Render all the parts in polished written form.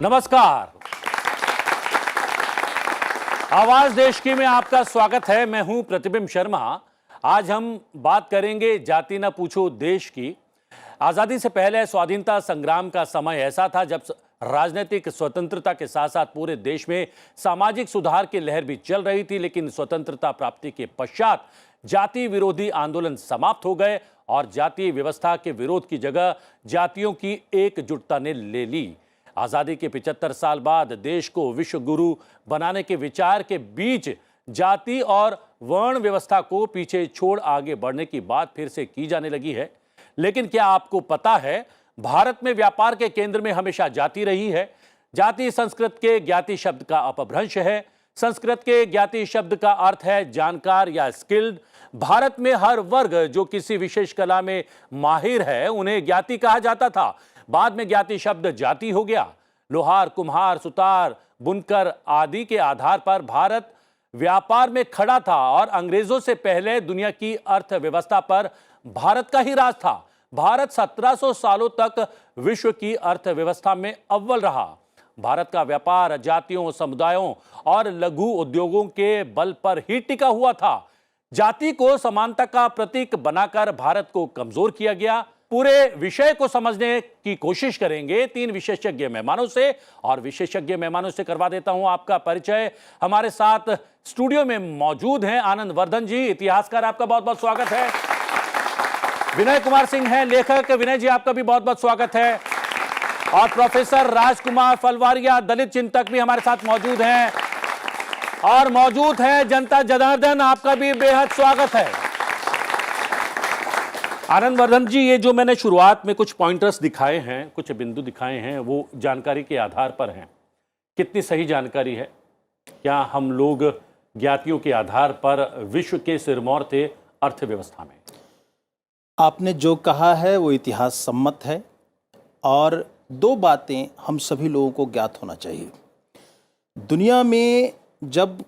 नमस्कार। आवाज देश की में आपका स्वागत है। मैं हूं प्रतिबिंब शर्मा। आज हम बात करेंगे जाति न पूछो देश की। आजादी से पहले स्वाधीनता संग्राम का समय ऐसा था जब राजनीतिक स्वतंत्रता के साथ साथ पूरे देश में सामाजिक सुधार की लहर भी चल रही थी, लेकिन स्वतंत्रता प्राप्ति के पश्चात जाति विरोधी आंदोलन समाप्त हो गए और जातीय व्यवस्था के विरोध की जगह जातियों की एकजुटता ने ले ली। आजादी के 75 साल बाद देश को विश्व गुरु बनाने के विचार के बीच जाति और वर्ण व्यवस्था को पीछे छोड़ आगे बढ़ने की बात फिर से की जाने लगी है। लेकिन क्या आपको पता है, भारत में व्यापार के केंद्र में हमेशा जाति रही है। जाति संस्कृत के ज्ञाति शब्द का अपभ्रंश है। संस्कृत के ज्ञाति शब्द का अर्थ है जानकार या स्किल्ड। भारत में हर वर्ग जो किसी विशेष कला में माहिर है उन्हें ज्ञाति कहा जाता था। बाद में ज्ञाति शब्द जाति हो गया। लोहार, कुम्हार, सुतार, बुनकर आदि के आधार पर भारत व्यापार में खड़ा था और अंग्रेजों से पहले दुनिया की अर्थव्यवस्था पर भारत का ही राज था। भारत 1700 सालों तक विश्व की अर्थव्यवस्था में अव्वल रहा। भारत का व्यापार जातियों, समुदायों और लघु उद्योगों के बल पर ही टिका हुआ था। जाति को समानता का प्रतीक बनाकर भारत को कमजोर किया गया। पूरे विषय को समझने की कोशिश करेंगे 3 विशेषज्ञ मेहमानों से, और विशेषज्ञ मेहमानों से करवा देता हूं आपका परिचय। हमारे साथ स्टूडियो में मौजूद हैं आनंद वर्धन जी, इतिहासकार, आपका बहुत बहुत स्वागत है। विनय कुमार सिंह हैं लेखक, विनय जी आपका भी बहुत बहुत स्वागत है। और प्रोफेसर राजकुमार फलवारिया, दलित चिंतक, भी हमारे साथ मौजूद हैं। और मौजूद है जनता जनार्दन, आपका भी बेहद स्वागत है। आनंद वर्धन जी, ये जो मैंने शुरुआत में कुछ पॉइंटर्स दिखाए हैं, कुछ बिंदु दिखाए हैं, वो जानकारी के आधार पर हैं। कितनी सही जानकारी है? क्या हम लोग ज्ञातियों के आधार पर विश्व के सिरमौर थे अर्थव्यवस्था में? आपने जो कहा है वो इतिहास सम्मत है, और 2 बातें हम सभी लोगों को ज्ञात होना चाहिए। दुनिया में जब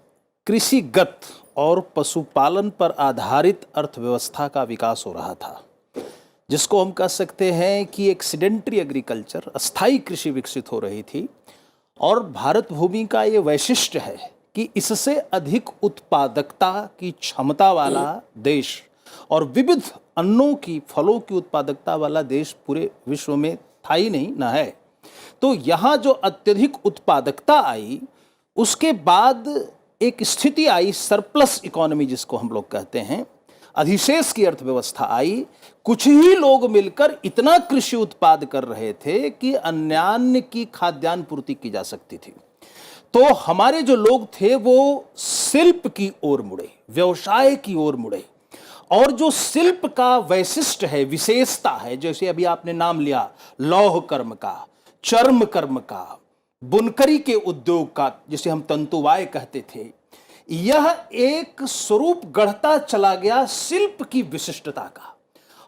कृषिगत और पशुपालन पर आधारित अर्थव्यवस्था का विकास हो रहा था, जिसको हम कह सकते हैं कि एक सेडेंट्री एग्रीकल्चर, अस्थायी कृषि विकसित हो रही थी, और भारत भूमि का ये वैशिष्ट्य है कि इससे अधिक उत्पादकता की क्षमता वाला देश और विविध अन्नों की, फलों की उत्पादकता वाला देश पूरे विश्व में था ही नहीं, ना है। तो यहाँ जो अत्यधिक उत्पादकता आई, उसके बाद एक स्थिति आई, सरप्लस इकोनॉमी जिसको हम लोग कहते हैं, अधिशेष की अर्थव्यवस्था आई। कुछ ही लोग मिलकर इतना कृषि उत्पाद कर रहे थे कि अन्यान्य की खाद्यान्न पूर्ति की जा सकती थी। तो हमारे जो लोग थे वो शिल्प की ओर मुड़े, व्यवसाय की ओर मुड़े, और जो शिल्प का वैशिष्ट्य है, विशेषता है, जैसे अभी आपने नाम लिया लौह कर्म का, चर्म कर्म का, बुनकरी के उद्योग का, जिसे हम तंतुवाय कहते थे, यह एक स्वरूप गढ़ता चला गया शिल्प की विशिष्टता का।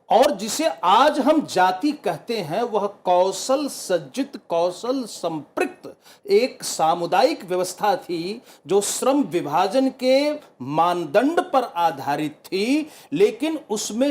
और जिसे आज हम जाति कहते हैं, वह कौशल सज्जित, कौशल संपृक्त एक सामुदायिक व्यवस्था थी जो श्रम विभाजन के मानदंड पर आधारित थी, लेकिन उसमें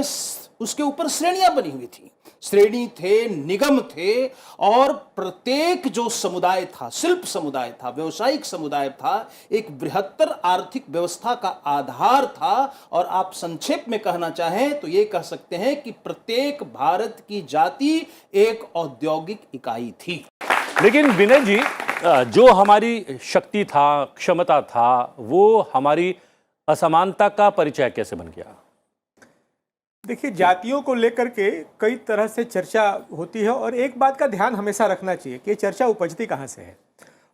उसके ऊपर श्रेणियां बनी हुई थी। श्रेणी थे, निगम थे, और प्रत्येक जो समुदाय था, शिल्प समुदाय था, व्यवसायिक समुदाय था, एक बृहत्तर आर्थिक व्यवस्था का आधार था। और आप संक्षेप में कहना चाहें तो ये कह सकते हैं कि प्रत्येक भारत की जाति एक औद्योगिक इकाई थी। लेकिन विनय जी, जो हमारी शक्ति था, क्षमता था, वो हमारी असमानता का परिचय कैसे बन गया? देखिए, जातियों को लेकर के कई तरह से चर्चा होती है, और एक बात का ध्यान हमेशा रखना चाहिए कि ये चर्चा उपजती कहाँ से है।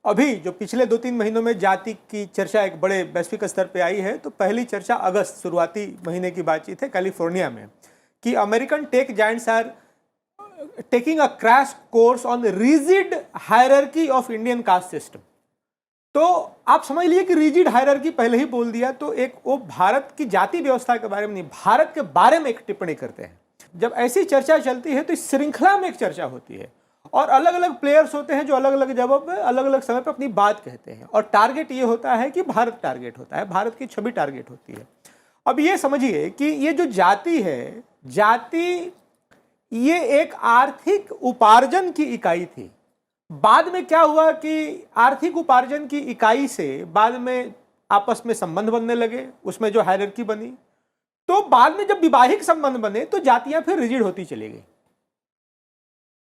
अभी जो पिछले 2-3 महीनों में जाति की चर्चा एक बड़े वैश्विक स्तर पे आई है, तो पहली चर्चा अगस्त, शुरुआती महीने की बातचीत है, कैलिफोर्निया में, कि American tech giants are taking a crash course on rigid hierarchy of Indian caste system. तो आप समझ लीजिए कि रिजिड हायरार्की पहले ही बोल दिया, तो एक वो भारत की जाति व्यवस्था के बारे में नहीं, भारत के बारे में एक टिप्पणी करते हैं। जब ऐसी चर्चा चलती है तो इस श्रृंखला में एक चर्चा होती है, और अलग अलग प्लेयर्स होते हैं जो अलग अलग जगह पे, अलग अलग समय पर अपनी बात कहते हैं, और टारगेट ये होता है कि भारत टारगेट होता है, भारत की छवि टारगेट होती है। अब ये समझिए कि ये जो जाति है, जाति ये एक आर्थिक उपार्जन की इकाई थी बाद में क्या हुआ कि आर्थिक उपार्जन की इकाई से बाद में आपस में संबंध बनने लगे, उसमें जो हायरार्की बनी, तो बाद में जब वैवाहिक संबंध बने तो जातियां फिर रिजिड होती चली गई।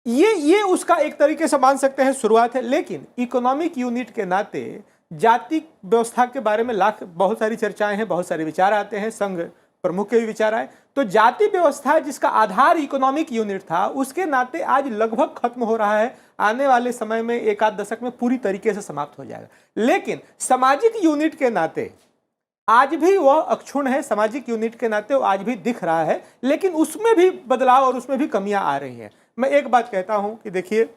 ये उसका एक तरीके से मान सकते हैं शुरुआत है। लेकिन इकोनॉमिक यूनिट के नाते जाति व्यवस्था के बारे में बहुत सारी चर्चाएं हैं, बहुत सारे विचार आते हैं, संघ प्रमुख के भी विचार आए। तो जाति व्यवस्था जिसका आधार इकोनॉमिक यूनिट था, उसके नाते आज लगभग खत्म हो रहा है। आने वाले समय में एक आध दशक में पूरी तरीके से समाप्त हो जाएगा। लेकिन सामाजिक यूनिट के नाते आज भी वह अक्षुण्ण है, सामाजिक यूनिट के नाते वो आज भी दिख रहा है, लेकिन उसमें भी बदलाव और उसमें भी कमियां आ रही हैं। मैं एक बात कहता हूं कि देखिए,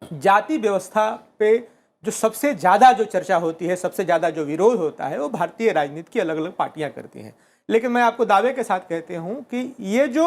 जाति व्यवस्था पे जो सबसे ज्यादा जो चर्चा होती है, सबसे ज्यादा जो विरोध होता है, वो भारतीय राजनीति की अलग अलग पार्टियां करती हैं। लेकिन मैं आपको दावे के साथ कहते हूं कि ये जो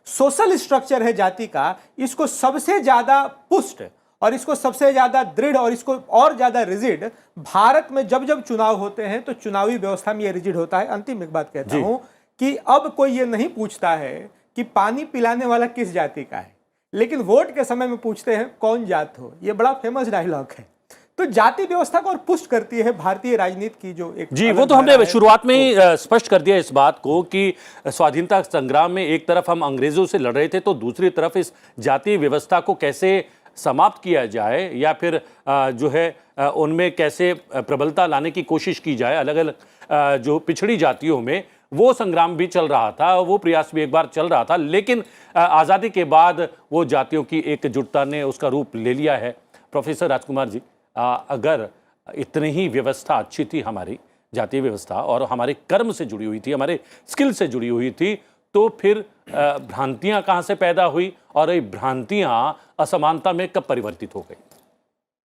सोशल स्ट्रक्चर है जाति का, इसको सबसे ज्यादा पुष्ट और इसको सबसे ज्यादा दृढ़ और इसको और ज्यादा रिजिड भारत में जब जब चुनाव होते हैं तो चुनावी व्यवस्था में ये रिजिड होता है। अंतिम एक बात कहता हूं कि अब कोई ये नहीं पूछता है कि पानी पिलाने वाला किस जाति का है, लेकिन वोट के समय में पूछते हैं कौन जात हो। ये बड़ा फेमस डायलॉग है। तो जाति व्यवस्था को और पुष्ट करती है भारतीय राजनीति की जो एक जी, वो तो हमने शुरुआत में ही स्पष्ट कर दिया इस बात को कि स्वाधीनता संग्राम में एक तरफ हम अंग्रेजों से लड़ रहे थे, तो दूसरी तरफ इस जातीय व्यवस्था को कैसे समाप्त किया जाए या फिर जो है उनमें कैसे प्रबलता लाने की कोशिश की जाए अलग अलग जो पिछड़ी जातियों में, वो संग्राम भी चल रहा था, वो प्रयास भी एक बार चल रहा था। लेकिन आज़ादी के बाद वो जातियों की एकजुटता ने उसका रूप ले लिया है। प्रोफेसर राजकुमार जी, अगर इतनी ही व्यवस्था अच्छी थी, हमारी जातीय व्यवस्था और हमारे कर्म से जुड़ी हुई थी, हमारे स्किल से जुड़ी हुई थी, तो फिर भ्रांतियां कहां से पैदा हुई और ये भ्रांतियां असमानता में कब परिवर्तित हो गई?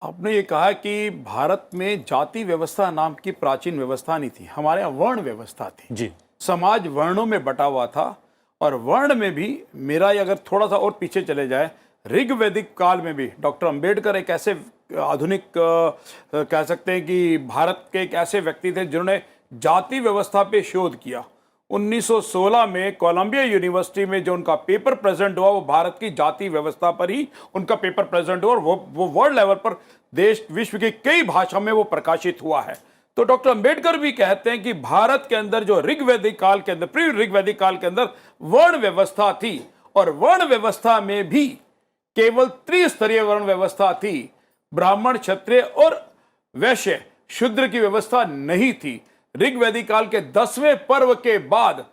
आपने ये कहा कि भारत में जाति व्यवस्था नाम की प्राचीन व्यवस्था नहीं थी, हमारे यहाँ वर्ण व्यवस्था थी जी। समाज वर्णों में बटा हुआ था। और वर्ण में भी मेरा ये अगर थोड़ा सा और पीछे चले जाए, ऋग्वैदिक काल में भी डॉक्टर अंबेडकर एक ऐसे आधुनिक कह सकते हैं कि भारत के एक ऐसे व्यक्ति थे जिन्होंने जाति व्यवस्था पे शोध किया। 1916 में कोलंबिया यूनिवर्सिटी में जो उनका पेपर प्रेजेंट हुआ, वो भारत की जाति व्यवस्था पर ही उनका पेपर प्रेजेंट हुआ और वो वर्ल्ड लेवल पर देश विश्व की कई भाषाओं में वो प्रकाशित हुआ है। तो डॉक्टर अंबेडकर भी कहते हैं कि भारत के अंदर जो ऋग्वैदिक काल के अंदर, प्री ऋग्वैदिक काल के अंदर वर्ण व्यवस्था थी, और वर्ण व्यवस्था में भी केवल त्रिस्तरीय वर्ण व्यवस्था थी। ब्राह्मण, क्षत्रिय और वैश्य, शूद्र की व्यवस्था नहीं थी। ऋग्वैदिक काल के 10वें पर्व के बाद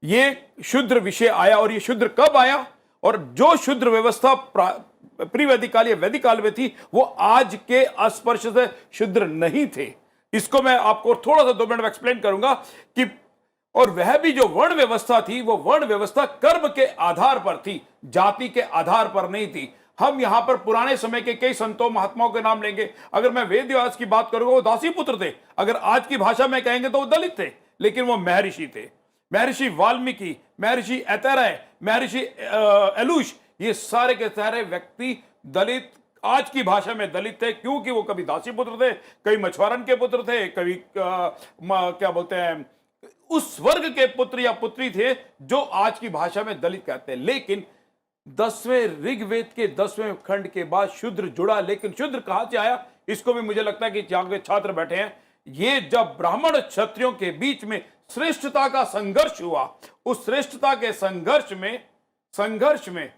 ये शूद्र विषय आया। और ये शूद्र कब आया? और जो शूद्र व्यवस्था प्रीवैदिक काल या वैदिक काल में थी, वो आज के स्पर्श से शूद्र नहीं थे। इसको मैं आपको थोड़ा सा 2 मिनट में एक्सप्लेन करूंगा कि और वह भी जो वर्ण व्यवस्था थी, वो वर्ण व्यवस्था कर्म के आधार पर थी, जाति के आधार पर नहीं थी। हम यहां पर पुराने समय के कई संतों महात्माओं के नाम लेंगे। अगर मैं वेद व्यास की बात करूंगा, वो दासी पुत्र थे। अगर आज की भाषा में कहेंगे तो वो दलित थे, लेकिन वो महर्षि थे। महर्षि वाल्मीकि, महर्षि ऐतरेय, महर्षि एलुश, ये सारे के सारे व्यक्ति दलित, आज की भाषा में दलित थे, क्योंकि वो कभी दासी पुत्र थे, कभी मछुआरन के पुत्र थे, कभी क्या बोलते हैं उस वर्ग के पुत्र या पुत्री थे जो आज की भाषा में दलित कहते हैं। लेकिन 10वें ऋग्वेद के 10वें खंड के बाद शूद्र जुड़ा। लेकिन शूद्र कहां से आया, इसको भी मुझे लगता है कि जहां के छात्र बैठे हैं, ये जब ब्राह्मण क्षत्रियों के बीच में श्रेष्ठता का संघर्ष हुआ, उस श्रेष्ठता के संघर्ष में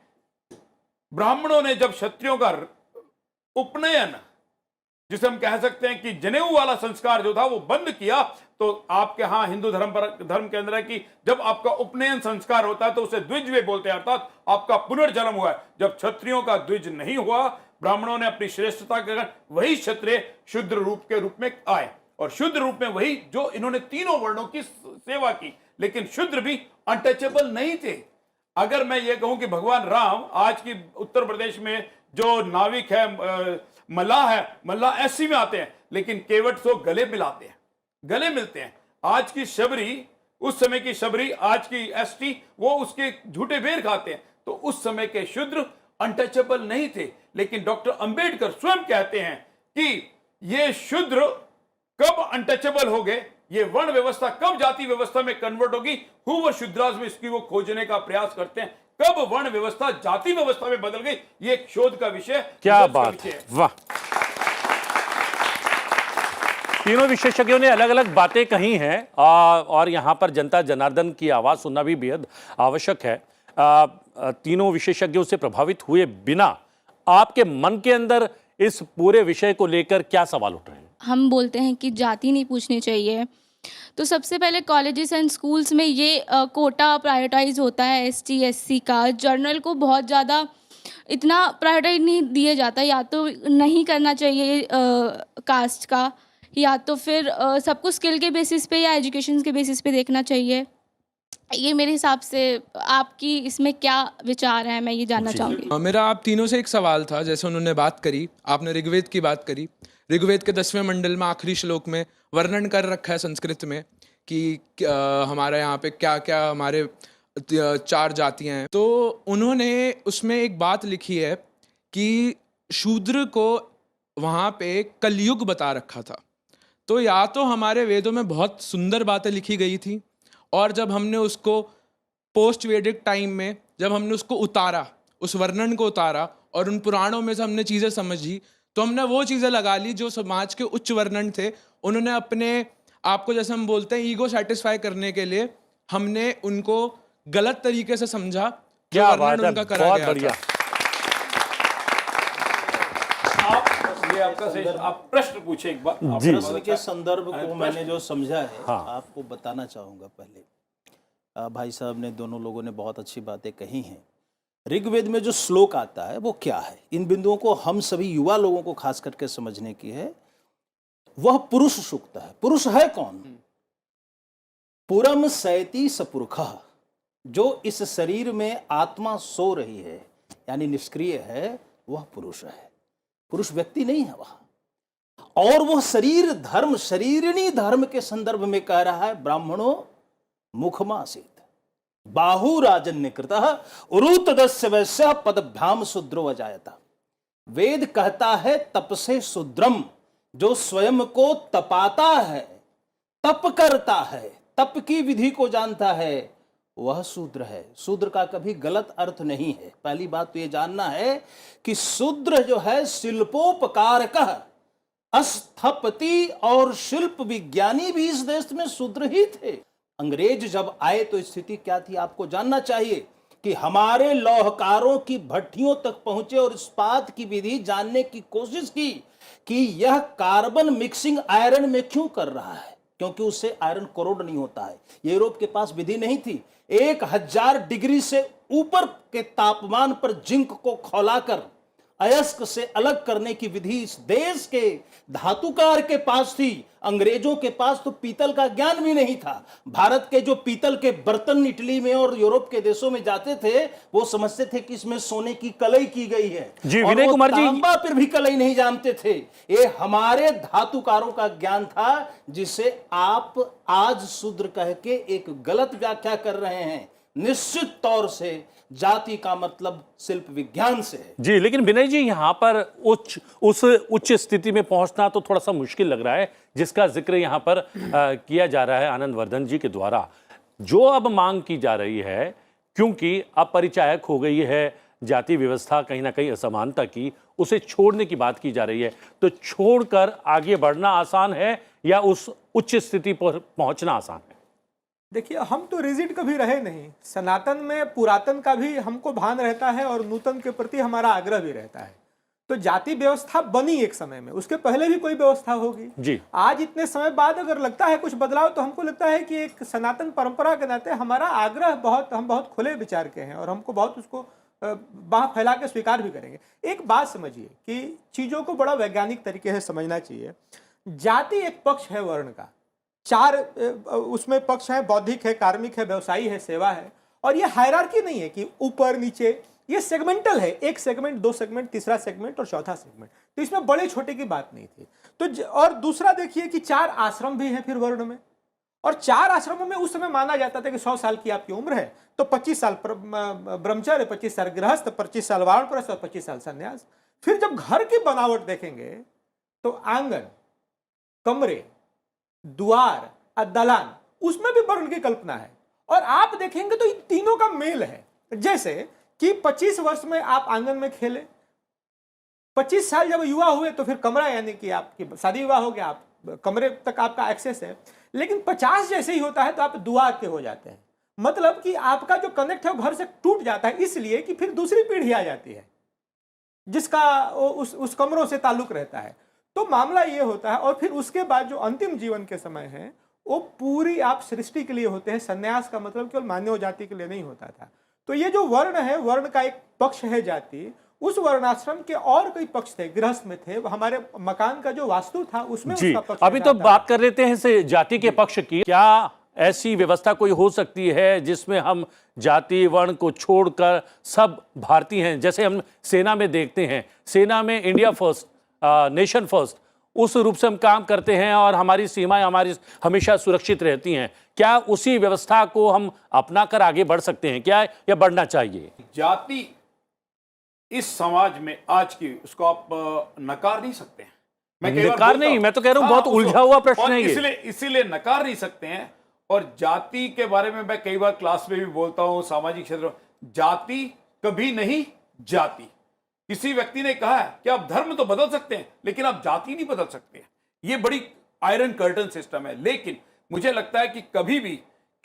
ब्राह्मणों ने जब क्षत्रियों का उपनयन, जिसे हम कह सकते हैं कि जनेऊ वाला संस्कार जो था, वो बंद किया, तो आपके यहां हिंदू धर्म के अंदर है कि जब आपका उपनयन संस्कार होता है तो उसे द्विज बोलते हैं, अर्थात आपका पुनर्जन्म हुआ है। जब क्षत्रियों का द्विज नहीं हुआ, ब्राह्मणों ने अपनी श्रेष्ठता के कारण वही क्षत्रिय शुद्र रूप के रूप में आए, और शुद्र रूप में वही जो इन्होंने तीनों वर्णों की सेवा की। लेकिन शुद्र भी अनटचेबल नहीं थे। अगर मैं ये कहूं कि भगवान राम आज की उत्तर प्रदेश में जो नाविक है, मल्लाह है, मल्लाह एससी में आते हैं, लेकिन केवट तो गले मिलाते हैं, गले मिलते हैं। आज की शबरी, उस समय की शबरी, आज की एसटी, वो उसके झूठे बेर खाते हैं। तो उस समय के शूद्र अनटचेबल नहीं थे। लेकिन डॉक्टर अंबेडकर स्वयं कहते हैं कि ये शूद्र कब अनटचेबल हो गए, ये वर्ण व्यवस्था कब जाति व्यवस्था में कन्वर्ट होगी, हुआ शूद्राज में, इसकी वो खोजने का प्रयास करते हैं। कब वर्ण व्यवस्था जाति व्यवस्था में बदल गई, ये एक शोध का विषय, क्या रिसर्च का बात विषय है, वाह। तीनों विशेषज्ञों ने अलग अलग बातें कही हैं और यहाँ पर जनता जनार्दन की आवाज सुनना भी बेहद आवश्यक है। तीनों विशेषज्ञों से प्रभावित हुए बिना आपके मन के अंदर इस पूरे विषय को लेकर क्या सवाल उठ रहे हैं? हम बोलते हैं कि जाति नहीं पूछनी चाहिए, तो सबसे पहले कॉलेजेस एंड स्कूल्स में ये कोटा प्रायोरिटाइज होता है ST SC का। जर्नल को बहुत ज़्यादा इतना प्रायोरिटाइज नहीं दिया जाता, या तो नहीं करना चाहिए कास्ट का, या तो फिर सबको स्किल के बेसिस पे या एजुकेशन के बेसिस पे देखना चाहिए। ये मेरे हिसाब से आपकी इसमें क्या विचार है, मैं ये जानना चाहूँगी। मेरा आप तीनों से एक सवाल था। जैसे उन्होंने बात करी, आपने ऋग्वेद की बात करी, ऋग्वेद के 10वें मंडल में आखिरी श्लोक में वर्णन कर रखा है संस्कृत में कि हमारे यहाँ पे क्या क्या हमारे 4 जातियाँ हैं। तो उन्होंने उसमें एक बात लिखी है कि शूद्र को वहाँ पे कलयुग बता रखा था। तो या तो हमारे वेदों में बहुत सुंदर बातें लिखी गई थी, और जब हमने उसको पोस्ट वैदिक टाइम में जब हमने उसको उतारा, उस वर्णन को उतारा और उन पुराणों में से हमने चीज़ें समझी, तो हमने वो चीज़ें लगा ली जो समाज के उच्च वर्णन थे। उन्होंने अपने आपको, जैसे हम बोलते हैं, ईगो सेटिस्फाई करने के लिए हमने उनको गलत तरीके से समझा। क्या वर्णन बात है, उनका करा बहुत गया बढ़िया। था। ये आपका सही, आप प्रश्न पूछे एक बार। जी। प्रश्न के संदर्भ को मैंने जो समझा है, हाँ। आपको बताना चाहूँगा। पहले भाई साहब ने, दोनों लोगों ने बहुत अच्छी बातें कही हैं। ऋग्वेद में जो श्लोक आता है वो क्या है, इन बिंदुओं को हम सभी युवा लोगों को खास करके समझने की है। वह पुरुष सूक्त है। पुरुष है कौन? पुरम सैति सपुरखः, जो इस शरीर में आत्मा सो रही है यानी निष्क्रिय है, वह पुरुष है। पुरुष व्यक्ति नहीं है वह। और वह शरीर धर्म, शरीरिणी धर्म के संदर्भ में कह रहा है, ब्राह्मणों मुखमासीत बाहु राजन्यकृतः उरुतदस्य वैश्य पदभ्याम शूद्रो अजायता। वेद कहता है तप से शूद्रम, जो स्वयं को तपाता है, तप करता है, तप की विधि को जानता है, वह शूद्र है। शूद्र का कभी गलत अर्थ नहीं है। पहली बात तो यह जानना है कि शूद्र जो है शिल्पोपकारकः, स्थपति और शिल्प विज्ञानी भी इस देश में शूद्र ही थे। अंग्रेज जब आए तो स्थिति क्या थी आपको जानना चाहिए कि हमारे लौहकारों की भट्टियों तक पहुंचे और इस्पात की विधि जानने की कोशिश की कि यह कार्बन मिक्सिंग आयरन में क्यों कर रहा है, क्योंकि उससे आयरन कोरोड नहीं होता है। यूरोप के पास विधि नहीं थी। 1000 डिग्री से ऊपर के तापमान पर जिंक को खौलाकर अयस्क से अलग करने की विधि इस देश के धातुकार के पास थी। अंग्रेजों के पास तो पीतल का ज्ञान भी नहीं था। भारत के जो पीतल के बर्तन इटली में और यूरोप के देशों में जाते थे, वो समझते थे कि इसमें सोने की कलई की गई है। जी, और विनय वो कुमार जी, तांबा पर भी कलई नहीं जानते थे। ये हमारे धातुकारों का ज्ञान था, जिसे आप आज शूद्र कह के एक गलत व्याख्या कर रहे हैं। निश्चित तौर से जाति का मतलब शिल्प विज्ञान से है। जी, लेकिन विनय जी, यहाँ पर उस उच्च स्थिति में पहुंचना तो थोड़ा सा मुश्किल लग रहा है, जिसका जिक्र यहाँ पर किया जा रहा है आनंद वर्धन जी के द्वारा। जो अब मांग की जा रही है, क्योंकि अब परिचायक हो गई है जाति व्यवस्था कहीं ना कहीं असमानता की, उसे छोड़ने की बात की जा रही है। तो छोड़कर आगे बढ़ना आसान है या उस उच्च स्थिति पर पहुंचना आसान है? देखिए, हम तो रिजिड कभी रहे नहीं। सनातन में पुरातन का भी हमको भान रहता है और नूतन के प्रति हमारा आग्रह भी रहता है। तो जाति व्यवस्था बनी एक समय में, उसके पहले भी कोई व्यवस्था होगी जी। आज इतने समय बाद अगर लगता है कुछ बदलाव, तो हमको लगता है कि एक सनातन परंपरा के नाते हमारा आग्रह हम बहुत खुले विचार के हैं और हमको बहुत उसको बाह फैला के स्वीकार भी करेंगे। एक बात समझिए कि चीज़ों को बड़ा वैज्ञानिक तरीके से समझना चाहिए। जाति एक पक्ष है वर्ण का, 4 उसमें पक्ष हैं, बौद्धिक है, कार्मिक है, व्यवसायी है, सेवा है। और ये हायरार्की नहीं है कि ऊपर नीचे, ये सेगमेंटल है। 1 सेगमेंट, 2 सेगमेंट, तीसरा सेगमेंट और चौथा सेगमेंट। तो इसमें बड़े छोटे की बात नहीं थी। तो और दूसरा देखिए कि 4 आश्रम भी हैं फिर वर्ण में, और 4 आश्रमों में उस समय माना जाता था कि 100 साल की आपकी उम्र है तो 25 साल ब्रह्मचर्य, 25 साल गृहस्थ, 25 साल वानप्रस्थ और 25 साल संन्यास। फिर जब घर की बनावट देखेंगे तो आंगन, कमरे, द्वार और दलान, उसमें भी वर्ण की कल्पना है। और आप देखेंगे तो इन तीनों का मेल है। जैसे कि 25 वर्ष में आप आंगन में खेले, 25 साल जब युवा हुए तो फिर कमरा, यानी कि आपकी शादी विवाह हो गया, आप कमरे तक आपका एक्सेस है। लेकिन 50 जैसे ही होता है तो आप दुआ के हो जाते हैं, मतलब कि आपका जो कनेक्ट है वो घर से टूट जाता है, इसलिए कि फिर दूसरी पीढ़ी आ जाती है जिसका उस कमरों से ताल्लुक रहता है। तो मामला ये होता है। और फिर उसके बाद जो अंतिम जीवन के समय है वो पूरी आप सृष्टि के लिए होते हैं। संन्यास का मतलब केवल मानव जाति के लिए नहीं होता था। तो ये जो वर्ण है, वर्ण का एक पक्ष है जाति, उस वर्णाश्रम के और कई पक्ष थे, गृहस्थ में थे, हमारे मकान का जो वास्तु था उसमें जी, उसका पक्ष अभी तो था। बात कर लेते हैं इस जाति के पक्ष की। क्या ऐसी व्यवस्था कोई हो सकती है जिसमें हम जाति वर्ण को छोड़कर सब भारतीय हैं, जैसे हम सेना में देखते हैं, सेना में इंडिया फर्स्ट, नेशन फर्स्ट, उस रूप से हम काम करते हैं और हमारी सीमाएं हमारी हमेशा सुरक्षित रहती हैं। क्या उसी व्यवस्था को हम अपना कर आगे बढ़ सकते हैं क्या, या बढ़ना चाहिए? जाति इस समाज में आज की उसको आप नकार नहीं सकते हैं। मैं कई बार नकार बोलता नहीं, हूं। मैं तो कह रहा हूं हाँ, बहुत उलझा हुआ प्रश्न और है ये। इसीलिए नकार नहीं सकते हैं। और जाति के बारे में मैं कई बार क्लास में भी बोलता हूं, सामाजिक क्षेत्र में, जाति कभी नहीं जाति। किसी व्यक्ति ने कहा है कि आप धर्म तो बदल सकते हैं लेकिन आप जाति नहीं बदल सकते। ये बड़ी आयरन कर्टन सिस्टम है। लेकिन मुझे लगता है कि कभी भी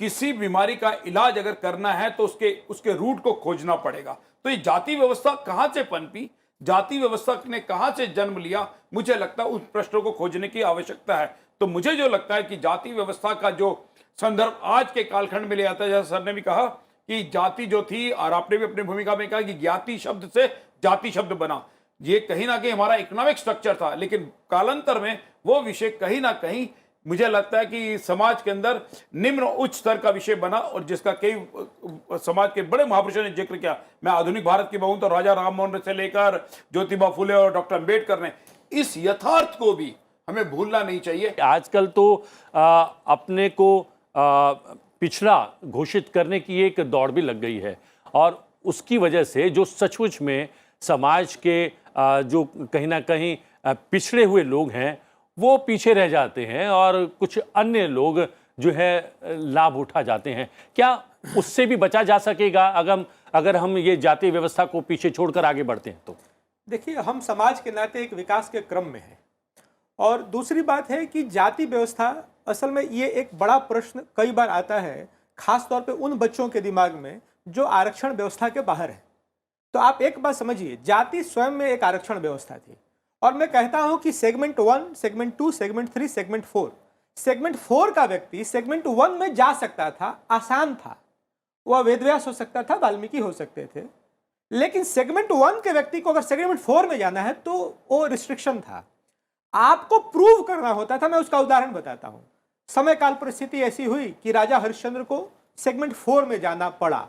किसी बीमारी का इलाज अगर करना है तो उसके रूट को खोजना पड़ेगा। तो ये जाति व्यवस्था कहां से पनपी, जाति व्यवस्था ने कहां से जन्म लिया, मुझे लगता है उस प्रश्नों को खोजने की आवश्यकता है। तो मुझे जो लगता है कि जाति व्यवस्था का जो संदर्भ आज के कालखंड में ले आता है, जैसे सर ने भी कहा कि जाति जो थी, और आपने भी अपनी भूमिका में कहा कि ज्ञाति शब्द से जाति शब्द बना, ये कहीं ना कहीं हमारा इकोनॉमिक स्ट्रक्चर था। लेकिन कालांतर में वो विषय कहीं ना कहीं मुझे लगता है कि समाज के अंदर निम्न उच्च स्तर का विषय बना, और जिसका कई समाज के बड़े महापुरुषों ने जिक्र किया। मैं आधुनिक भारत की कहूं तो राजा राम मोहन से लेकर ज्योतिबा फुले और डॉक्टर अम्बेडकर ने इस यथार्थ को भी हमें भूलना नहीं चाहिए। आजकल तो अपने को पिछड़ा घोषित करने की एक दौड़ भी लग गई है, और उसकी वजह से जो सचमुच में समाज के जो कहीं ना कहीं पिछड़े हुए लोग हैं वो पीछे रह जाते हैं और कुछ अन्य लोग जो है लाभ उठा जाते हैं। क्या उससे भी बचा जा सकेगा अगर हम ये जाति व्यवस्था को पीछे छोड़कर आगे बढ़ते हैं तो? देखिए, हम समाज के नाते एक विकास के क्रम में हैं। और दूसरी बात है कि जाति व्यवस्था, असल में ये एक बड़ा प्रश्न कई बार आता है, खास तौर पे उन बच्चों के दिमाग में जो आरक्षण व्यवस्था के बाहर है। तो आप एक बात समझिए, जाति स्वयं में एक आरक्षण व्यवस्था थी। और मैं कहता हूं कि segment 1, segment 2, segment 3, segment 4, segment 4 का व्यक्ति सेगमेंट 1 में जा सकता था, आसान था। वह वेदव्यास हो सकता था, वाल्मीकि हो सकते थे। लेकिन सेगमेंट 1 के व्यक्ति को अगर सेगमेंट 4 में जाना है तो वो रिस्ट्रिक्शन था, आपको प्रूव करना होता था। मैं उसका उदाहरण बताता हूं। समय काल परिस्थिति ऐसी हुई कि राजा हरिश्चंद्र को सेगमेंट 4 में जाना पड़ा,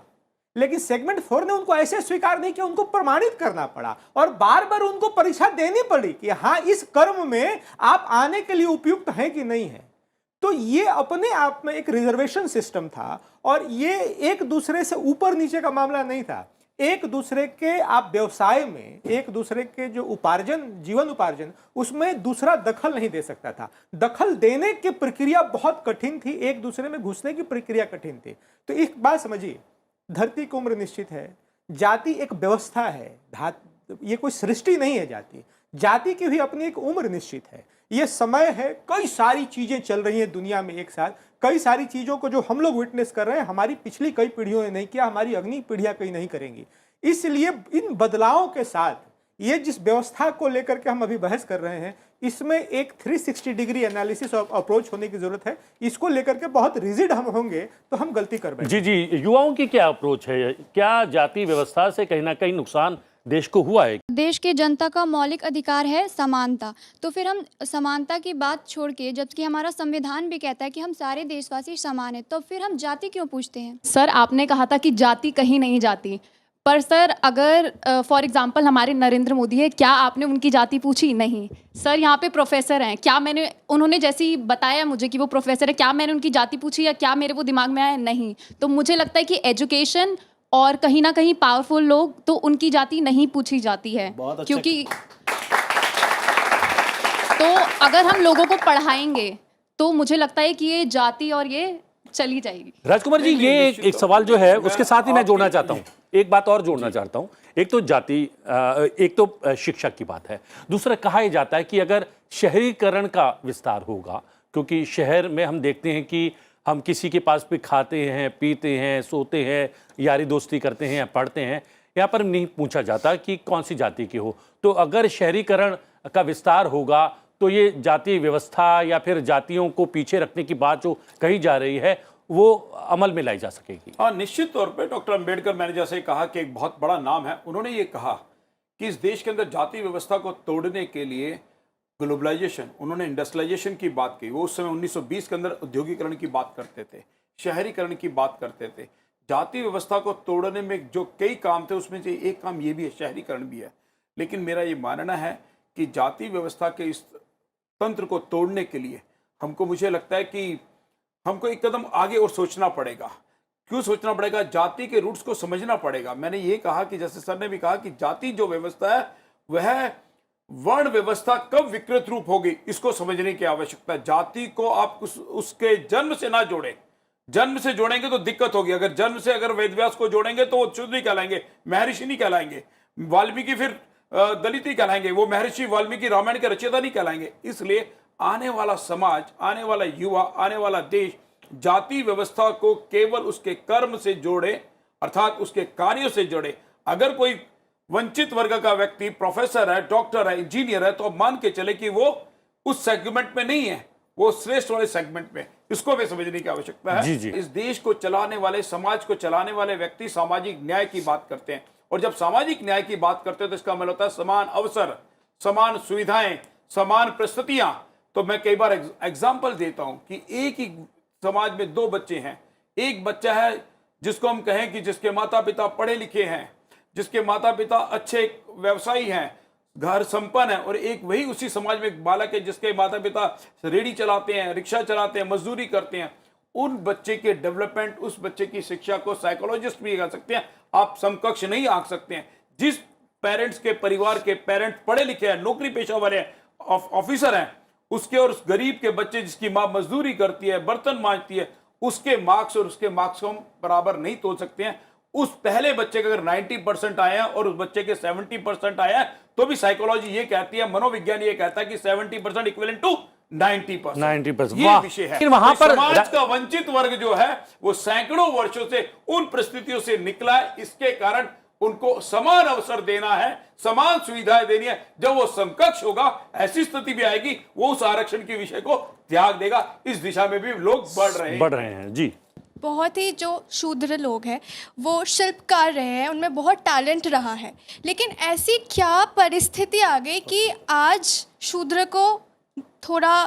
लेकिन सेगमेंट 4 ने उनको ऐसे स्वीकार नहीं किया, उनको प्रमाणित करना पड़ा और बार बार उनको परीक्षा देनी पड़ी कि हाँ, इस कर्म में आप आने के लिए उपयुक्त हैं कि नहीं है। तो ये अपने आप में एक रिजर्वेशन सिस्टम था, और ये एक दूसरे से ऊपर नीचे का मामला नहीं था। एक दूसरे के आप व्यवसाय में, एक दूसरे के जो उपार्जन, जीवन उपार्जन, उसमें दूसरा दखल नहीं दे सकता था। दखल देने की प्रक्रिया बहुत कठिन थी, एक दूसरे में घुसने की प्रक्रिया कठिन थी। तो एक बात समझिए, धरती की उम्र निश्चित है, जाति एक व्यवस्था है, ये कोई सृष्टि नहीं है। जाति की भी अपनी एक उम्र निश्चित है। ये समय है, कई सारी चीजें चल रही हैं दुनिया में एक साथ। कई सारी चीजों को जो हम लोग विटनेस कर रहे हैं, हमारी पिछली कई पीढ़ियों ने नहीं किया, हमारी अगली पीढ़ियां कहीं नहीं करेंगी। इसलिए इन बदलावों के साथ ये जिस व्यवस्था को लेकर के हम अभी बहस कर रहे हैं, इसमें एक 360 डिग्री एनालिसिस और अप्रोच होने की जरूरत है। इसको लेकर के बहुत रिजिड हम होंगे तो हम गलती कर बैठेंगे। जी, युवाओं की क्या अप्रोच है? क्या जाति व्यवस्था से कहीं ना कहीं नुकसान देश को हुआ है? देश के जनता का मौलिक अधिकार है समानता, तो फिर हम समानता की बात छोड़ के, जबकि हमारा संविधान भी कहता है कि हम सारे देशवासी समान हैं, तो फिर हम जाति क्यों पूछते हैं? सर, आपने कहा था कि जाति कहीं नहीं जाती, पर सर अगर फॉर एग्जांपल हमारे नरेंद्र मोदी है, क्या आपने उनकी जाति पूछी? नहीं। सर, यहाँ पे प्रोफेसर हैं, क्या उन्होंने जैसे ही बताया मुझे कि वो प्रोफेसर है, क्या मैंने उनकी जाति पूछी या क्या मेरे वो दिमाग में आया? नहीं। तो मुझे लगता है कि एजुकेशन और कहीं ना कहीं पावरफुल लोग, तो उनकी जाति नहीं पूछी जाती है, क्योंकि तो अगर हम लोगों को पढ़ाएंगे तो मुझे लगता है कि ये जाति और ये चली जाएगी। राजकुमार जी, नहीं, ये निश्चित एक तौर सवाल जो पे है मैं उसके साथ ही मैं जोड़ना आपकी- चाहता हूँ, एक बात और जोड़ना चाहता हूँ। एक तो एक तो शिक्षा की बात है, दूसरा कहा यह जाता है कि अगर शहरीकरण का विस्तार होगा, क्योंकि शहर में हम देखते हैं कि हम किसी के पास भी खाते हैं, पीते हैं, सोते हैं, यारी दोस्ती करते हैं या पढ़ते हैं, यहाँ पर नहीं पूछा जाता कि कौन सी जाति के हो। तो अगर शहरीकरण का विस्तार होगा तो ये जातीय व्यवस्था या फिर जातियों को पीछे रखने की बात जो कही जा रही है वो अमल में लाई जा सकेगी। हाँ, निश्चित तौर पे डॉक्टर अंबेडकर, मैंने जैसे कहा कि एक बहुत बड़ा नाम है, उन्होंने ये कहा कि इस देश के अंदर जाति व्यवस्था को तोड़ने के लिए ग्लोबलाइजेशन, उन्होंने इंडस्ट्रियलाइजेशन की बात की। वो उस समय 1920 के अंदर औद्योगिकरण की बात करते थे, शहरीकरण की बात करते थे। जाति व्यवस्था को तोड़ने में जो कई काम थे उसमें से एक काम ये भी है, शहरीकरण भी है। लेकिन मेरा ये मानना है कि जाति व्यवस्था के इस तंत्र को तोड़ने के लिए मुझे लगता है कि हमको एक कदम आगे और सोचना पड़ेगा। क्यों सोचना पड़ेगा? जाति के रूट्स को समझना पड़ेगा। मैंने ये कहा कि जैसे सर ने भी कहा कि जाति जो व्यवस्था है वह वर्ण व्यवस्था कब विकृत रूप होगी, इसको समझने की आवश्यकता है। जाति को आप उसके जन्म से ना जोड़ें। जन्म से जोड़ेंगे तो दिक्कत होगी। अगर जन्म से अगर वेदव्यास को जोड़ेंगे तो वो शूद्र कहलाएंगे, महर्षि नहीं कहलाएंगे। वाल्मीकि फिर दलित ही कहलाएंगे, वो महर्षि वाल्मीकि रामायण के रचयिता नहीं कहलाएंगे। इसलिए आने वाला समाज, आने वाला युवा, आने वाला देश जाति व्यवस्था को केवल उसके कर्म से जोड़े, अर्थात उसके कार्यों से जोड़े। अगर कोई वंचित वर्ग का व्यक्ति प्रोफेसर है, डॉक्टर है, इंजीनियर है, तो मान के चले कि वो उस सेगमेंट में नहीं है, वो श्रेष्ठ वाले सेगमेंट में। इसको भी समझने की आवश्यकता है। जी जी। इस देश को चलाने वाले, समाज को चलाने वाले व्यक्ति सामाजिक न्याय की बात करते हैं, और जब सामाजिक न्याय की बात करते हैं तो इसका मतलब होता है समान अवसर, समान सुविधाएं, समान परिस्थितियां। तो मैं कई बार एग्जाम्पल देता हूं कि एक ही समाज में दो बच्चे हैं। एक बच्चा है जिसको हम कहें कि जिसके माता पिता पढ़े लिखे हैं, जिसके माता पिता अच्छे व्यवसायी हैं, घर संपन्न है, और एक वही उसी समाज में एक बालक है जिसके माता पिता रेडी चलाते हैं, रिक्शा चलाते हैं, मजदूरी करते हैं। उन बच्चे के डेवलपमेंट, उस बच्चे की शिक्षा को साइकोलॉजिस्ट भी कर सकते हैं, आप समकक्ष नहीं आंक सकते हैं। जिस पेरेंट्स के परिवार के पेरेंट्स पढ़े लिखे हैं, नौकरी पेशा वाले हैं, ऑफिसर हैं, उसके और उस गरीब के बच्चे जिसकी माँ मजदूरी करती है, बर्तन मांजती है, उसके मार्क्स और उसके मार्क्स को हम बराबर नहीं तोल सकते हैं। उस पहले बच्चे के अगर 90% आए हैं और उस बच्चे के 70% आए हैं, तो भी साइकोलॉजी ये कहती है, मनोविज्ञान ये कहता है कि 70% इक्विवेलेंट टू 90%। ये विषय है। लेकिन वहां तो पर समाज का वंचित वर्ग जो है वो सैकड़ों वर्षों से उन परिस्थितियों से निकला है। इसके कारण उनको समान अवसर देना है, समान सुविधाएं देनी है। जब वो समकक्ष होगा, ऐसी स्थिति भी आएगी, वो उस आरक्षण के विषय को त्याग देगा। इस दिशा में भी लोग बढ़ रहे हैं। जी। बहुत ही जो शूद्र लोग हैं वो शिल्पकार रहे हैं, उनमें बहुत टैलेंट रहा है, लेकिन ऐसी क्या परिस्थिति आ गई कि आज शूद्र को थोड़ा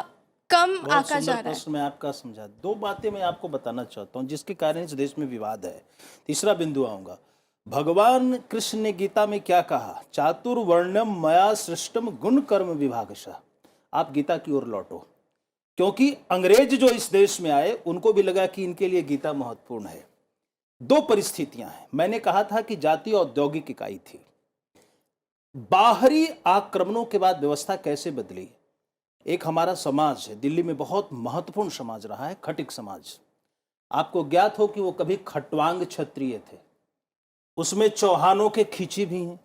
कम बहुत आका सुंदर जा रहा है। प्रश्न मैं आपका समझा। दो बातें मैं आपको बताना चाहता हूँ जिसके कारण इस देश में विवाद है। तीसरा बिंदु आऊंगा। भगवान कृष्ण ने गीता में क्या कहा? चातुर्वर्णम मया सृष्टम गुण कर्म विभागशः। आप गीता की ओर लौटो, क्योंकि अंग्रेज जो इस देश में आए उनको भी लगा कि इनके लिए गीता महत्वपूर्ण है। दो परिस्थितियां हैं। मैंने कहा था कि जाति औद्योगिक इकाई थी। बाहरी आक्रमणों के बाद व्यवस्था कैसे बदली? एक हमारा समाज है, दिल्ली में बहुत महत्वपूर्ण समाज रहा है, खटिक समाज। आपको ज्ञात हो कि वो कभी खटवांग क्षत्रिय थे, उसमें चौहानों के खींची भी हैं,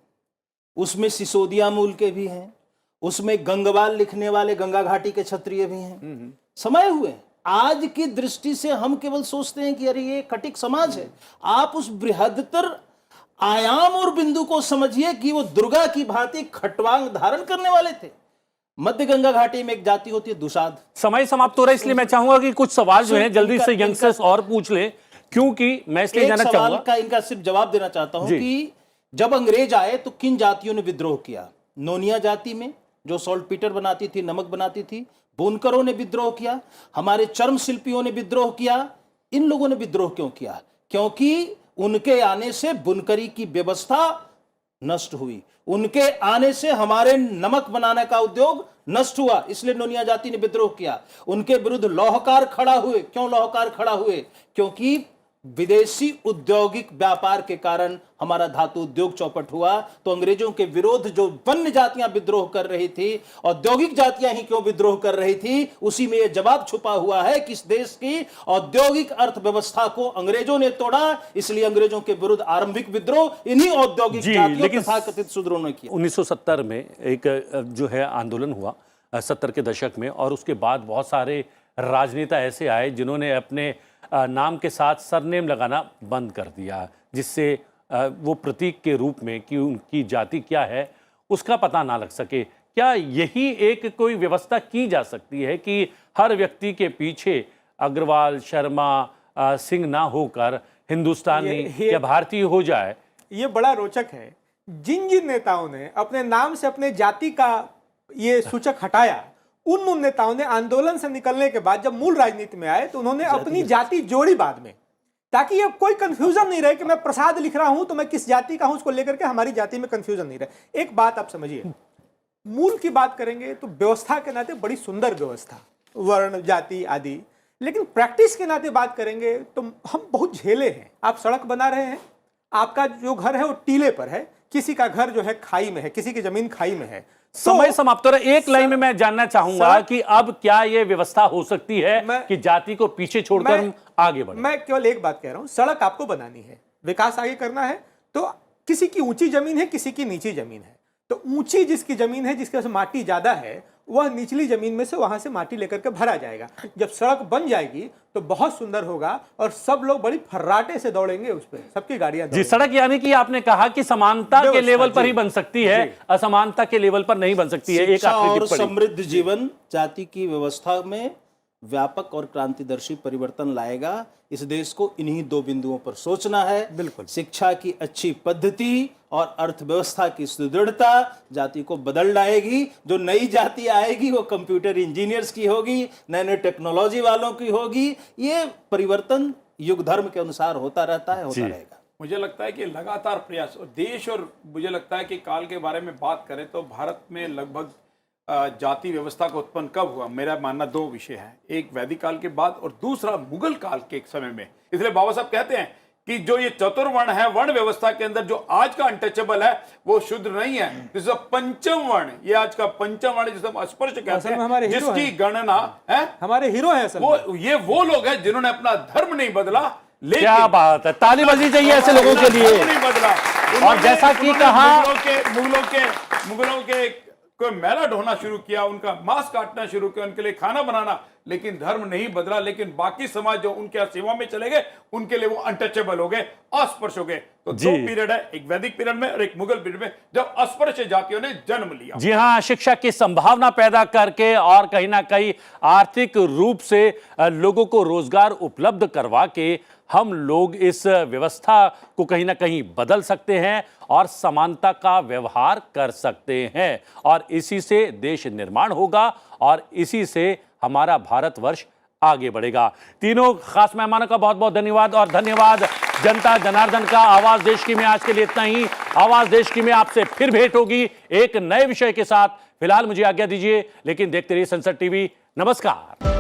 उसमें सिसोदिया मूल के भी हैं, उसमें गंगवाल लिखने वाले गंगा घाटी के क्षत्रिय भी हैं, समय हुए। आज की दृष्टि से हम केवल सोचते हैं कि अरे ये खटिक समाज है। आप उस बृहत्तर आयाम और बिंदु को समझिए कि वो दुर्गा की भांति खटवांग धारण करने वाले थे। मध्य गंगा घाटी में एक जाति होती है दुसाध। समय समाप्त हो रहा है, इसलिए मैं चाहूंगा कि कुछ सवाल जो हैं जल्दी से यंगस्टर्स और पूछ ले, क्योंकि मैं इसलिए जानना चाहूंगा का इनका सिर्फ जवाब देना चाहता हूं कि जब अंग्रेज आए तो किन जातियों ने विद्रोह किया? नोनिया जाति में जो सॉल्ट पीटर बनाती थी, नमक बनाती थी, बुनकरों ने विद्रोह किया, हमारे चर्म शिल्पियों ने विद्रोह किया। इन लोगों ने विद्रोह क्यों किया? क्योंकि उनके आने से बुनकरी की व्यवस्था नष्ट हुई, उनके आने से हमारे नमक बनाने का उद्योग नष्ट हुआ, इसलिए नोनिया जाति ने विद्रोह किया। उनके विरुद्ध लौहकार खड़ा हुए। क्यों लौहकार खड़ा हुए? क्योंकि विदेशी औद्योगिक व्यापार के कारण हमारा धातु उद्योग चौपट हुआ, तो अंग्रेजों के विरोध जो वन्य जातियां विद्रोह कर रही थी, औद्योगिक जातियां ही क्यों विद्रोह कर रही थी, उसी में यह जवाब छुपा हुआ है कि इस देश की औद्योगिक अर्थव्यवस्था को अंग्रेजों ने तोड़ा, इसलिए अंग्रेजों के विरुद्ध आरंभिक विद्रोह इन्हीं औद्योगिक जातियों तथाकथित शूद्रों ने किया। 1970 में एक जो है आंदोलन हुआ 70 के दशक में, और उसके बाद बहुत सारे राजनेता ऐसे आए जिन्होंने अपने नाम के साथ सरनेम लगाना बंद कर दिया, जिससे वो प्रतीक के रूप में कि उनकी जाति क्या है उसका पता ना लग सके। क्या यही एक कोई व्यवस्था की जा सकती है कि हर व्यक्ति के पीछे अग्रवाल, शर्मा, सिंह ना होकर हिंदुस्तानी या भारतीय हो जाए? ये बड़ा रोचक है। जिन जिन नेताओं ने अपने नाम से अपने जाति का ये सूचक हटाया, उन नेताओं ने आंदोलन से निकलने के बाद जब मूल राजनीति में आए तो उन्होंने अपनी जाति जोड़ी बाद में, ताकि ये कोई कंफ्यूजन नहीं रहे कि मैं प्रसाद लिख रहा हूं तो मैं किस जाति का हूं, उसको लेकर के हमारी जाति में कंफ्यूजन नहीं रहे। एक बात आप समझिए, मूल की बात करेंगे तो व्यवस्था के नाते बड़ी सुंदर व्यवस्था, वर्ण, जाति आदि, लेकिन प्रैक्टिस के नाते बात करेंगे तो हम बहुत झेले हैं। आप सड़क बना रहे हैं, आपका जो घर है वो टीले पर है, किसी का घर जो है खाई में है, किसी की जमीन खाई में है। समय समाप्त हो रहा है। एक लाइन में मैं जानना चाहूंगा कि अब क्या यह व्यवस्था हो सकती है कि जाति को पीछे छोड़कर हम आगे बढ़े? मैं केवल एक बात कह रहा हूं, सड़क आपको बनानी है, विकास आगे करना है, तो किसी की ऊंची जमीन है, किसी की नीची जमीन है, तो ऊंची जिसकी जमीन है, जिसके पास माटी ज्यादा है, वह निचली जमीन में से वहां से माटी लेकर के भरा जाएगा। जब सड़क बन जाएगी तो बहुत सुंदर होगा और सब लोग बड़ी फर्राटे से दौड़ेंगे उस पर, सबकी गाड़ियां जी। सड़क यानी कि आपने कहा कि समानता के लेवल पर ही बन सकती है, असमानता के लेवल पर नहीं बन सकती है। एक और समृद्ध जीवन जाति की व्यवस्था में व्यापक और क्रांतिदर्शी परिवर्तन लाएगा। इस देश को इन्हीं दो बिंदुओं पर सोचना है। बिल्कुल। शिक्षा की अच्छी पद्धति और अर्थव्यवस्था की सुदृढ़ता जाति को बदल लाएगी। जो नई जाति आएगी वो कंप्यूटर इंजीनियर्स की होगी, नए टेक्नोलॉजी वालों की होगी। ये परिवर्तन युग धर्म के अनुसार होता रहता है, होता रहेगा। मुझे लगता है कि लगातार प्रयास और देश, और मुझे लगता है कि काल के बारे में बात करें तो भारत में लगभग जाति व्यवस्था का उत्पन्न कब हुआ, मेरा मानना दो विषय है, एक वैदिक काल के बाद और दूसरा मुगल काल के समय में। इसलिए बाबा साहब कहते हैं कि जो ये चतुर्वर्ण है, वर्ण व्यवस्था के अंदर जो आज का अनटचेबल है वो शूद्र नहीं है, जिसका पंचम वर्ण, ये आज का पंचम वर्ण जिसे हम अस्पृश्य कहते हैं, जिसकी गणना है, हमारे हीरो है वो लोग हैं जिन्होंने अपना धर्म नहीं बदला। क्या बात है, ताली बजनी चाहिए ऐसे लोगों के लिए। नहीं बदला। और जैसा कि कहा, मुगलों के कोई मेला ढोना शुरू किया, उनका मांस काटना शुरू किया, उनके लिए खाना बनाना, लेकिन धर्म नहीं बदला। लेकिन बाकी समाज जो उनके सेवा में चले गए, उनके लिए वो अनटचेबल हो गए, अस्पृश्य हो गए। तो दो पीरियड है, एक वैदिक पीरियड में और एक मुगल पीरियड में, जब अस्पृश्य जातियों ने जन्म लिया। जी हाँ, शिक्षा की संभावना पैदा करके और कहीं ना कहीं आर्थिक रूप से लोगों को रोजगार उपलब्ध करवा के हम लोग इस व्यवस्था को कहीं ना कहीं बदल सकते हैं और समानता का व्यवहार कर सकते हैं, और इसी से देश निर्माण होगा और इसी से हमारा भारतवर्ष आगे बढ़ेगा। तीनों खास मेहमानों का बहुत बहुत धन्यवाद, और धन्यवाद जनता जनार्दन का। आवाज देश की में आज के लिए इतना ही। आवाज देश की में आपसे फिर भेंट होगी एक नए विषय के साथ। फिलहाल मुझे आज्ञा दीजिए, लेकिन देखते रहिए संसद टीवी। नमस्कार।